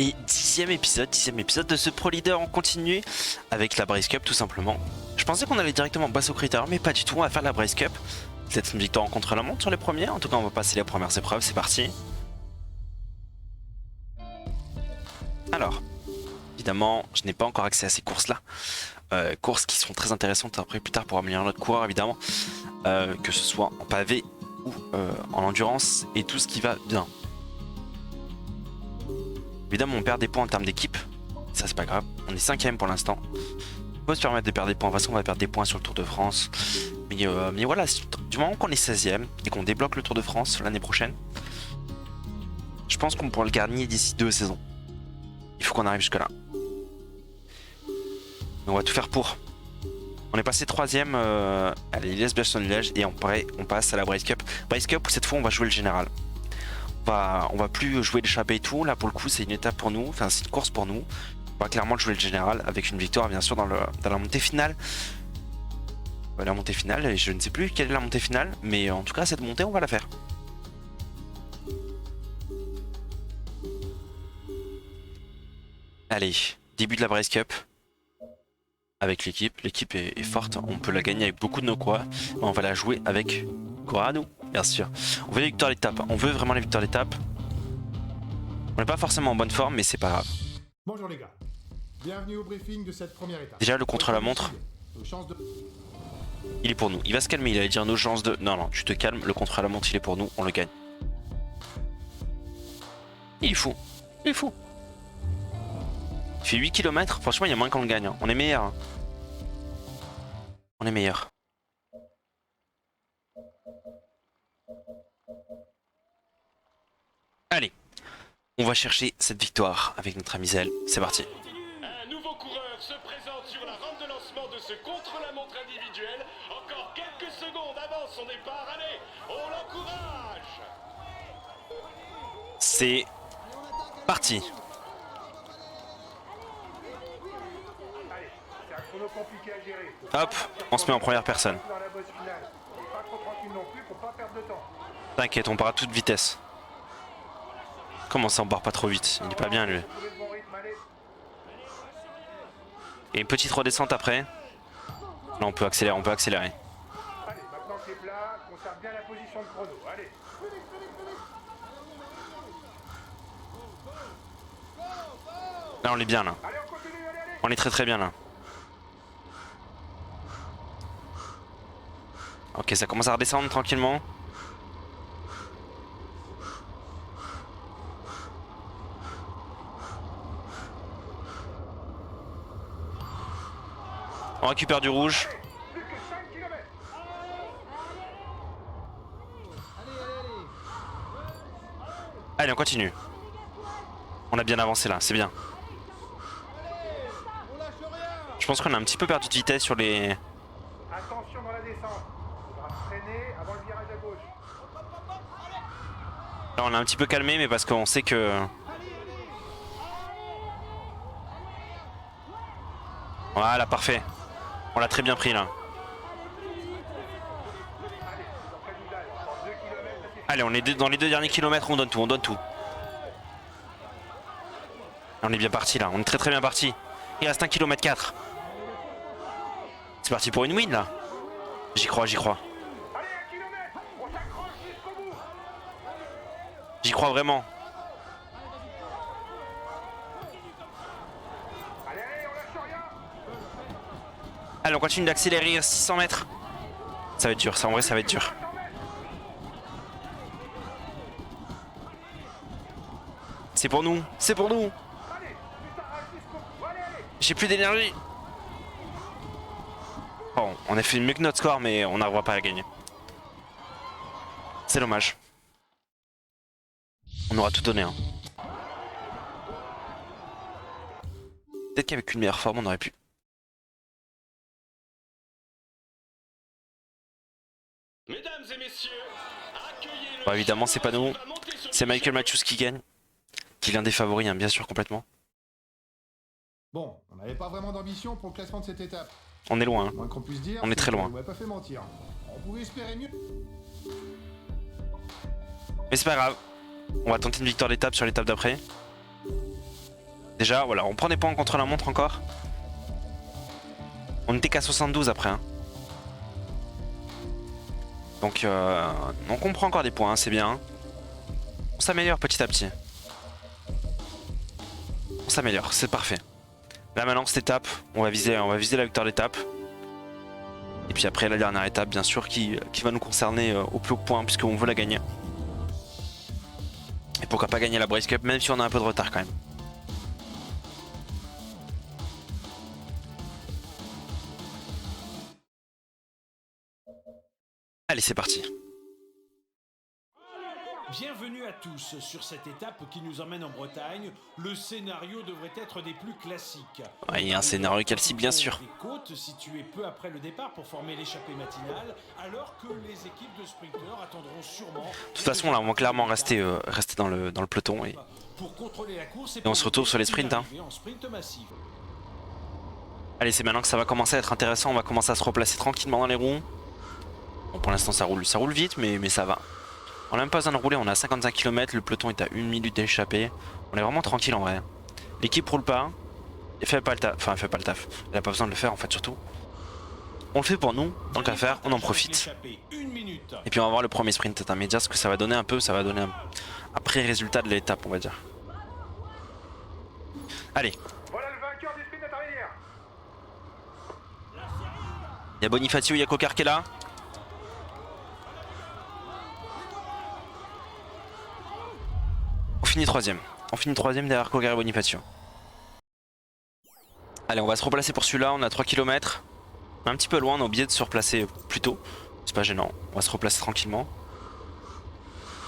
Et dixième épisode de ce Pro Leader en continu avec la Brace Cup tout simplement. Je pensais qu'on allait directement passer au critère, mais pas du tout, on va faire la Brace Cup. Peut-être une victoire en contre-la-montre sur les premiers, en tout cas on va passer les premières épreuves, c'est parti. Alors, évidemment, je n'ai pas encore accès à ces courses-là. Courses qui sont très intéressantes après plus tard pour améliorer notre coureur évidemment. Que ce soit en pavé ou en endurance et tout ce qui va bien. Évidemment on perd des points en termes d'équipe, ça c'est pas grave, on est 5ème pour l'instant. On peut se permettre de perdre des points, de toute façon on va perdre des points sur le Tour de France. Mais voilà, du moment qu'on est 16ème et qu'on débloque le Tour de France l'année prochaine, je pense qu'on pourra le gagner d'ici 2 saisons. Il faut qu'on arrive jusque là. On va tout faire pour. On est passé 3ème à l'Elias Liège et on passe à la Brace Cup. Brace Cup où cette fois on va jouer le général. On va plus jouer l'échappée et tout, là pour le coup c'est une étape pour nous, enfin c'est une course pour nous. On va clairement jouer le général avec une victoire bien sûr dans la montée finale. La montée finale, je ne sais plus quelle est la montée finale, mais en tout cas cette montée on va la faire. Allez, début de la Brace Cup. Avec l'équipe est forte, on peut la gagner avec beaucoup de nos quoi. On va la jouer avec quoi à nous, bien sûr. On veut les victoires d'étape, on veut vraiment les victoires d'étape. On n'est pas forcément en bonne forme, mais c'est pas grave. Bonjour les gars, bienvenue au briefing de cette première étape. Déjà le contre-la-montre, il est pour nous. Il va se calmer, il allait dire nos chances de... Non, tu te calmes, le contre-la-montre il est pour nous, on le gagne. Il est fou, il est fou. Il fait 8 km, franchement il y a moins qu'on le gagne, on est meilleur. On est meilleur. Allez, on va chercher cette victoire avec notre ami Zell. C'est parti. Un nouveau coureur se présente sur la rampe de lancement de ce contre-la-montre individuel. Encore quelques secondes avant son départ. Allez, on l'encourage. C'est parti. Hop, on se met en première personne. T'inquiète, on part à toute vitesse. Comment ça on part pas trop vite? Il est pas bien lui. Et une petite redescente après. Là on peut accélérer, Allez, maintenant c'est plat, conserve bien la position de chrono. Allez. Là on est bien là. Allez, on continue, allez. On est très bien là. Ok, ça commence à redescendre tranquillement. On récupère du rouge. Plus que 5 km. Allez, on continue. On a bien avancé là, c'est bien. Je pense qu'on a un petit peu perdu de vitesse sur les... Attention dans la descente. Il faudra freiner avant le virage à gauche. Là on a un petit peu calmé mais parce qu'on sait que... Voilà, parfait. On l'a très bien pris là. Allez, on est dans les 2 derniers kilomètres, on donne tout, On est bien parti là, on est très bien parti. Il reste 1,4 km. C'est parti pour une win là. J'y crois. Allez, 1 km. On s'accroche jusqu'au bout. J'y crois vraiment. Allez, on lâche rien. Allez, on continue d'accélérer à 600 mètres. Ça va être dur, ça en vrai ça va être dur. C'est pour nous. Allez, tu t'arraches jusqu'au bout. Allez. J'ai plus d'énergie. Bon, on a fait mieux que notre score, mais on n'arrivera pas à gagner. C'est dommage. On aura tout donné. Hein. Peut-être qu'avec une meilleure forme, on aurait pu. Mesdames et messieurs, accueillez le... Bon, évidemment, c'est pas nous. C'est Michael Matthews qui gagne. Qui est l'un des favoris, hein, bien sûr, complètement. Bon, on n'avait pas vraiment d'ambition pour le classement de cette étape. On est loin. Hein. Moins qu'on puisse dire, On est très loin. On m'a pas fait mentir. On pouvait espérer mieux. Mais c'est pas grave. On va tenter une victoire d'étape sur l'étape d'après. Déjà, voilà, on prend des points contre la montre encore. On était qu'à 72 après. Hein. Donc on prend encore des points, hein, c'est bien. On s'améliore petit à petit. On s'améliore, c'est parfait. Là maintenant cette étape, on va viser la victoire d'étape. Et puis après la dernière étape bien sûr qui va nous concerner au plus haut point puisqu'on veut la gagner. Et pourquoi pas gagner la Breeze Cup même si on a un peu de retard quand même. Allez c'est parti. Bienvenue à tous sur cette étape qui nous emmène en Bretagne. Le scénario devrait être des plus classiques. Ouais, il y a un scénario calci bien sûr. Des côtes situées peu après le départ pour former l'échappée matinale, alors que les équipes de sprinteurs attendront sûrement. De toute façon là on va clairement rester dans le peloton et pour contrôler la course et on se retrouve sur les sprints. Hein. En sprint massif. Allez c'est maintenant que ça va commencer à être intéressant, on va commencer à se replacer tranquillement dans les roues. Bon, pour l'instant ça roule vite mais ça va. On n'a même pas besoin de rouler, on est à 55 km, le peloton est à 1 minute d'échappée. On est vraiment tranquille en vrai. L'équipe roule pas, elle fait pas le taf, enfin elle fait pas le taf. Elle a pas besoin de le faire en fait surtout. On le fait pour nous, tant qu'à faire, on en profite. Et puis on va voir le premier sprint intermédiaire, ce que ça va donner un peu, ça va donner un pré-résultat de l'étape on va dire. Allez. Voilà le vainqueur du sprint intermédiaire. Il y a Bonifacio, il y a Coquart qui est là. On finit troisième derrière Coquart et Bonifacio. Allez on va se replacer pour celui-là, on a 3 km. On est un petit peu loin, on a oublié de se replacer plus tôt. C'est pas gênant, on va se replacer tranquillement.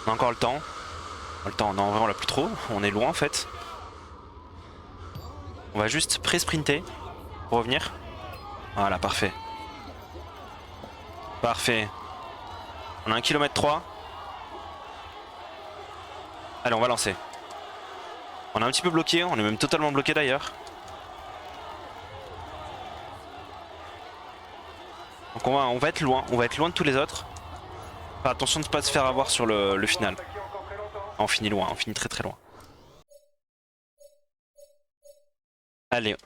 On a encore le temps. Non en vrai on l'a plus trop, on est loin en fait. On va juste pré-sprinter pour revenir. Voilà parfait. Parfait. On a 1 km 3. Allez on va lancer. On est un petit peu bloqué, on est même totalement bloqué d'ailleurs. Donc on va être loin de tous les autres. Faire attention de ne pas se faire avoir sur le final. On finit loin, on finit très très loin. Allez.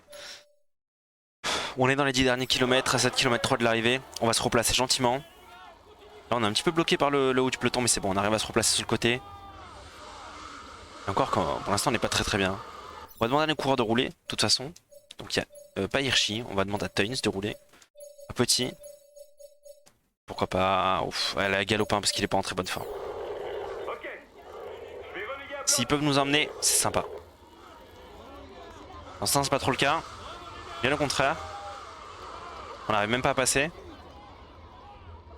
On est dans les 10 derniers kilomètres, à 7 km 3 de l'arrivée. On va se replacer gentiment. Là on est un petit peu bloqué par le haut du peloton mais c'est bon, on arrive à se replacer sur le côté. Et encore, pour l'instant on n'est pas très bien. On va demander à nos coureurs de rouler, de toute façon. Donc il n'y a pas Hirschi, on va demander à Toynes de rouler. Un petit. Pourquoi pas. Ouf, elle a galopin parce qu'il est pas en très bonne forme. S'ils peuvent nous emmener, c'est sympa. Pour l'instant c'est pas trop le cas. Bien au contraire. On n'arrive même pas à passer.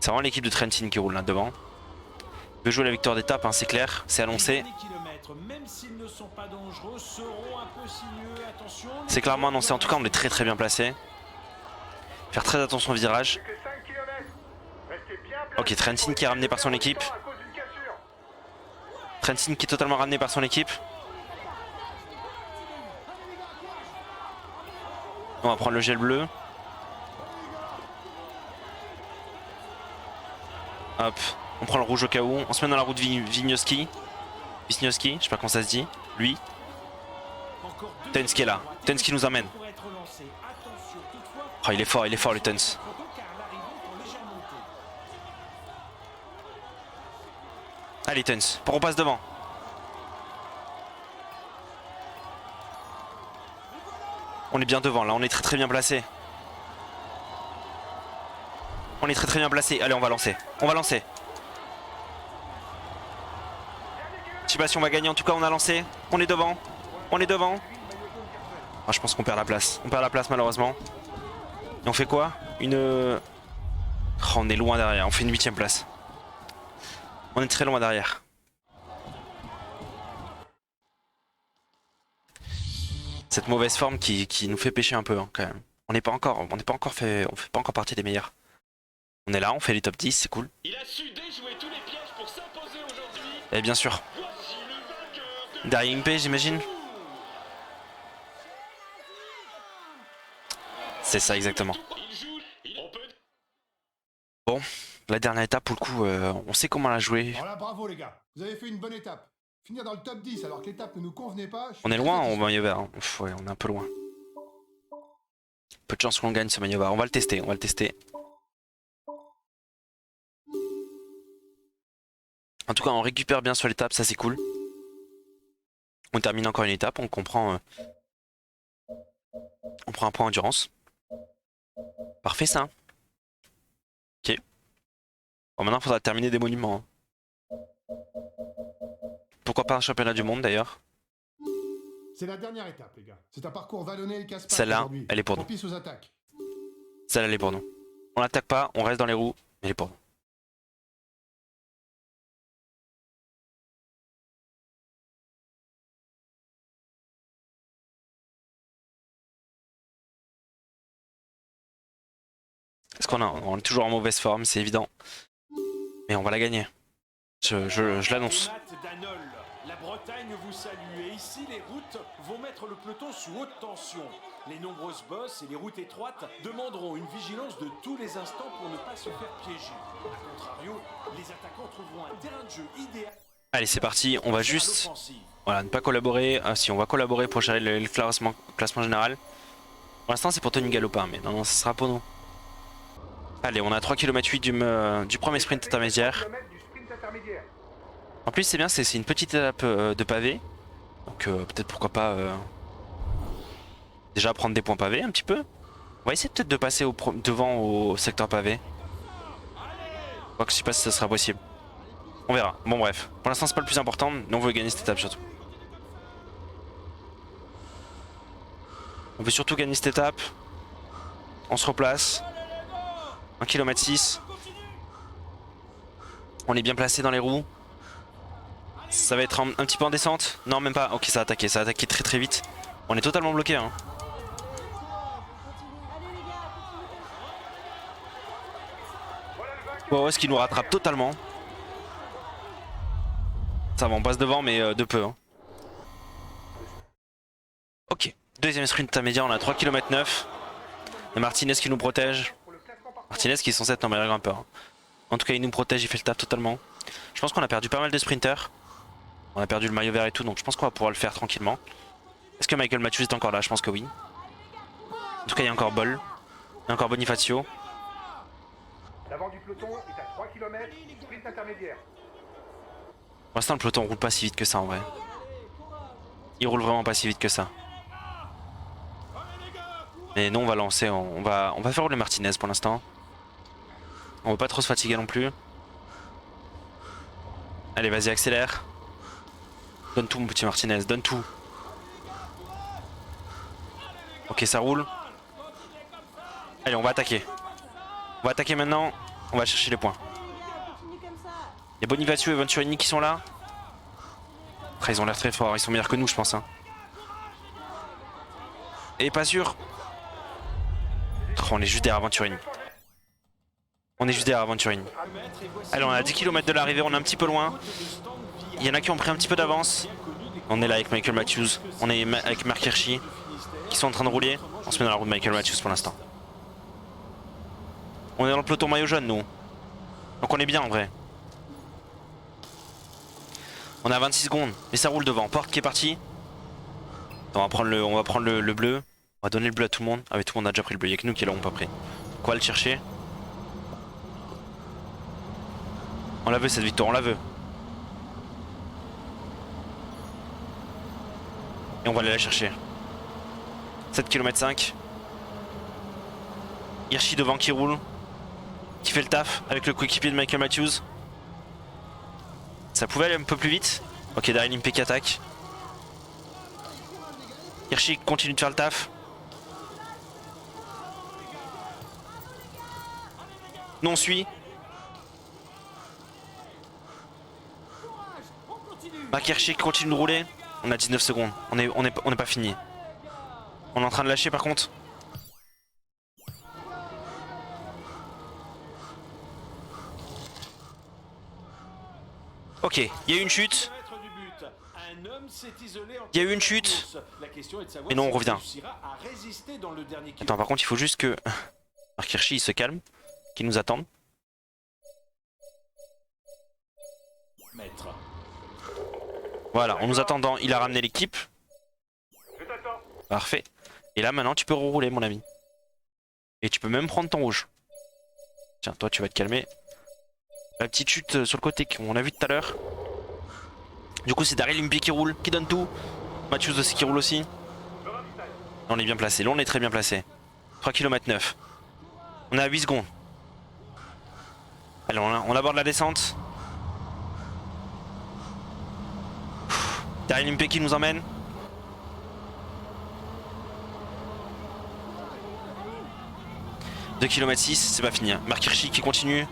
C'est vraiment l'équipe de Trentin qui roule là devant. Il veut jouer la victoire d'étape, hein, c'est clair, c'est annoncé. C'est clairement annoncé, en tout cas on est très bien placé. Faire très attention au virage. Ok, Trentin qui est ramené par son équipe. Trentin qui est totalement ramené par son équipe. On va prendre le gel bleu. Hop, on prend le rouge au cas où. On se met dans la route Wisniewski. Wisniewski, je sais pas comment ça se dit. Lui. Tens qui est là. Tens qui nous emmène. Oh, il est fort le Tens. Allez Tens, on passe devant. On est bien devant là, on est très bien placé. On est très bien placé. Allez on va lancer. Je sais pas si on va gagner, en tout cas on a lancé. On est devant. Ah, je pense qu'on perd la place. On perd la place malheureusement. Et on fait quoi? Oh, on est loin derrière, on fait une 8ème place. On est très loin derrière. Cette mauvaise forme qui nous fait pêcher un peu hein, quand même. On fait pas encore partie des meilleurs. On est là, on fait les top 10, c'est cool. Il a su déjouer tous les pièges pour s'imposer aujourd'hui. Et bien sûr. Voici le vainqueur de Derrière Impey, j'imagine. C'est ça exactement. Bon, la dernière étape pour le coup, on sait comment la jouer. Voilà, bravo les gars, vous avez fait une bonne étape. Finir dans le top 10 alors que l'étape ne nous convenait pas. On est loin au maillot vert. Hein. Ouais, on est un peu loin. Peu de chance qu'on gagne ce maillot vert. On va le tester, on va le tester. En tout cas, on récupère bien sur l'étape, ça c'est cool. On termine encore une étape, on comprend. On prend un point endurance. Parfait ça. Ok. Bon, maintenant il faudra terminer des monuments. Hein. Pourquoi pas un championnat du monde d'ailleurs. C'est la dernière étape, les gars. C'est un parcours vallonné et casse-pattes. Celle-là, elle est pour nous. Propice aux attaques. Celle-là, elle est pour nous. On l'attaque pas, on reste dans les roues, mais elle est pour nous. Est-ce on est toujours en mauvaise forme, c'est évident. Mais on va la gagner. Je l'annonce. La Bretagne vous salue et ici les routes vont mettre le peloton sous haute tension. Les nombreuses bosses et les routes étroites demanderont une vigilance de tous les instants pour ne pas se faire piéger. A contrario, les attaquants trouveront un terrain de jeu idéal. Allez, c'est parti, on va juste voilà, ne pas collaborer. Si on va collaborer pour gérer le classement général. Pour l'instant c'est pour Tony Galopin, mais non, ça sera pour nous. Allez, on a 3 km 8 du premier sprint intermédiaire. En plus c'est bien, c'est une petite étape de pavé. Donc peut-être pourquoi pas déjà prendre des points pavés un petit peu. On va essayer peut-être de passer devant au secteur pavé. Je sais pas si ça sera possible. On verra. Bon bref, pour l'instant c'est pas le plus important, mais on veut gagner cette étape surtout. On veut surtout gagner cette étape. On se replace. 1 km 6. On est bien placé dans les roues. Ça va être un petit peu en descente. Non même pas, ok ça a attaqué très très vite. On est totalement bloqué hein. Bon, est-ce qu'il nous rattrape totalement? Ça va, on passe devant mais de peu hein. Ok, deuxième sprint intermédiaire, on a 3 km 9. Et Martinez qui nous protège. Martinez qui est censé être un meilleur grimpeur hein. En tout cas il nous protège, il fait le taf totalement. Je pense qu'on a perdu pas mal de sprinters. On a perdu le maillot vert et tout, donc je pense qu'on va pouvoir le faire tranquillement. Est-ce que Michael Matthews est encore là? Je pense que oui. En tout cas il y a encore Boll. Il y a encore Bonifacio. L'avant du peloton est à 3 km, sprint intermédiaire. Pour l'instant le peloton roule pas si vite que ça en vrai. Il roule vraiment pas si vite que ça. Mais nous on va lancer, on va faire rouler Martinez pour l'instant. On va pas trop se fatiguer non plus. Allez vas-y accélère. Donne tout mon petit Martinez, donne tout. Ok ça roule. Allez on va attaquer. On va attaquer maintenant, on va chercher les points. Il y a Bonifacio et Venturini qui sont là. Après ils ont l'air très forts, ils sont meilleurs que nous je pense hein. Et pas sûr. Oh, on est juste derrière Venturini. On est juste derrière Venturini. Allez on a 10 km de l'arrivée, on est un petit peu loin. Il y en a qui ont pris un petit peu d'avance. On est là avec Michael Matthews. On est avec Mark Hirschi qui sont en train de rouler. On se met dans la roue de Michael Matthews pour l'instant. On est dans le peloton maillot jaune nous. Donc on est bien en vrai. On a 26 secondes. Mais ça roule devant. Porte qui est parti. On va prendre le bleu. On va donner le bleu à tout le monde. Ah mais tout le monde a déjà pris le bleu. Il n'y a que nous qui l'avons pas pris. Donc on va le chercher. On la veut cette victoire, on la veut. Et on va aller la chercher. 7 km 5. Hirschi devant qui roule. Qui fait le taf avec le coéquipier de Michael Matthews. Ça pouvait aller un peu plus vite. Ok, Daryl Impey qui attaque. Hirschi continue de faire le taf. Nous on suit. Mark Hirschi continue de rouler. On a 19 secondes. On est pas fini. On est en train de lâcher par contre. Ok, il y a eu une chute. Il y a eu une chute. Mais non, on revient. Attends, par contre, il faut juste que Mark Hirschi il se calme, qu'il nous attende. Voilà, en nous attendant, il a ramené l'équipe. Je t'attends. Parfait. Et là maintenant tu peux rerouler mon ami. Et tu peux même prendre ton rouge. Tiens, toi tu vas te calmer. La petite chute sur le côté qu'on a vu tout à l'heure. Du coup c'est Daryl Impey qui roule, qui donne tout. Matthews aussi qui roule aussi. Là on est bien placé, là on est très bien placé. 3 km 9. On est à 8 secondes. Allez on aborde la descente. Daryl Impey qui nous emmène. km 6, c'est pas fini. Mark Hirschi qui continue.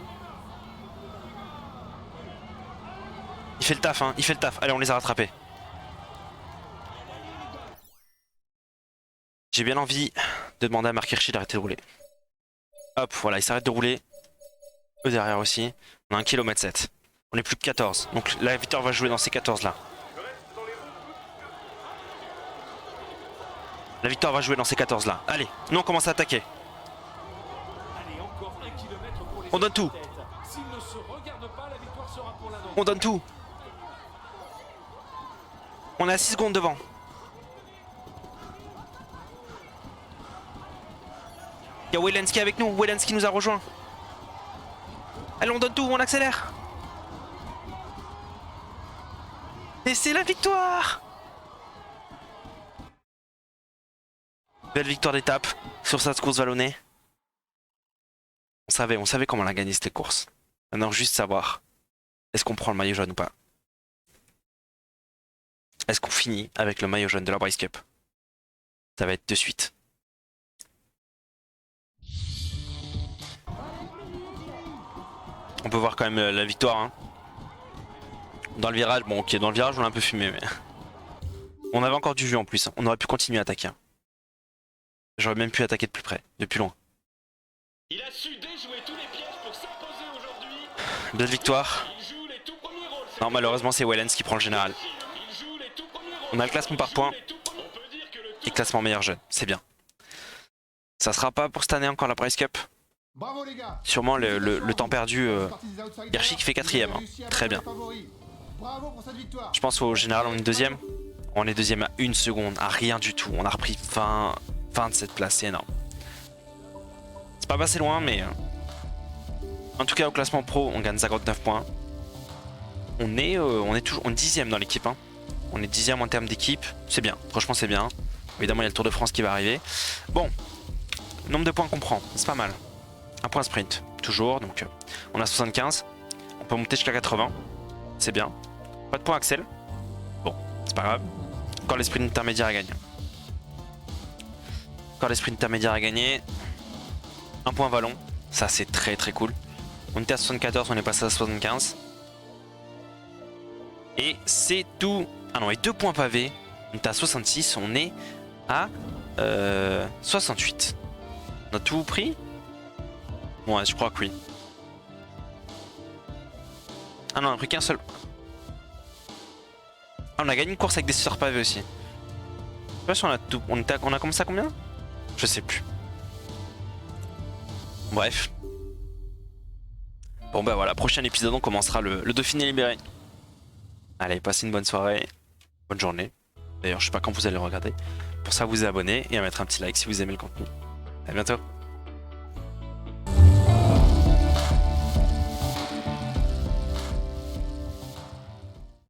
Il fait le taf, hein, il fait le taf. Allez, on les a rattrapés. J'ai bien envie de demander à Mark Hirschi d'arrêter de rouler. Hop, voilà, il s'arrête de rouler. Eux derrière aussi. On a 1 km 7. On est plus que 14. Donc la victoire va jouer dans ces 14 là. La victoire va jouer dans ces 14 là. Allez, nous on commence à attaquer. Allez, encore 1 kilomètre pour les On donne tout. athlètes. S'ils ne se regardent pas, la victoire sera pour l'un d'entre eux. On donne tout. On est à 6 secondes devant. Il y a Welensky avec nous. Welensky nous a rejoint. Allez, on donne tout, on accélère. Et c'est la victoire. Belle victoire d'étape sur cette course vallonnée. On savait comment on a gagné cette course. Maintenant, juste savoir, est-ce qu'on prend le maillot jaune ou pas? Est-ce qu'on finit avec le maillot jaune de la Breeze Cup? Ça va être de suite. On peut voir quand même la victoire. Hein. Dans le virage, bon ok, dans le virage on a un peu fumé, mais... On avait encore du jus en plus, on aurait pu continuer à attaquer. J'aurais même pu attaquer de plus près, de plus loin. Il a su déjouer tous les pièges pour s'imposer aujourd'hui. Belle victoire. Il joue les tout premiers rôles. Non, malheureusement c'est Wellens qui prend le général. Il joue les tout premiers rôles. On a le classement par points On peut dire que le et classement meilleur jeune, c'est bien. Ça sera pas pour cette année encore la Breeze Cup. Bravo les gars. Sûrement le temps perdu, Hirschi qui fait 4ème, hein. Très bien. Bravo pour cette victoire. Je pense au général on est deuxième. On est deuxième à 1 seconde, à rien du tout. On a repris 27 places, c'est énorme. C'est pas passé loin, mais... En tout cas au classement pro, on gagne 59 points. On est toujours 10ème dans l'équipe. Hein. On est 10ème en termes d'équipe. C'est bien, franchement c'est bien. Évidemment il y a le Tour de France qui va arriver. Bon, nombre de points qu'on prend, c'est pas mal. Un point sprint, toujours, donc on a 75. On peut monter jusqu'à 80. C'est bien. Pas de points Axel. Bon, c'est pas grave. Encore les sprints intermédiaires à gagner. Encore les sprints intermédiaires à gagner. Un point vallon. Ça c'est très très cool. On était à 74, on est passé à 75. Et c'est tout. Ah non, et 2 points pavés. On était à 66, on est à 68. On a tout pris? Ouais, je crois que oui. Ah non, on a pris qu'un seul. Ah, on a gagné une course avec des sœurs pavés aussi. Je sais pas si on a tout. On a commencé à combien? Je sais plus. Bref. Bon bah voilà, prochain épisode on commencera le Dauphiné libéré. Allez, passez une bonne soirée. Bonne journée. D'ailleurs, je sais pas quand vous allez regarder. Pour ça, vous abonner et à mettre un petit like si vous aimez le contenu. À bientôt.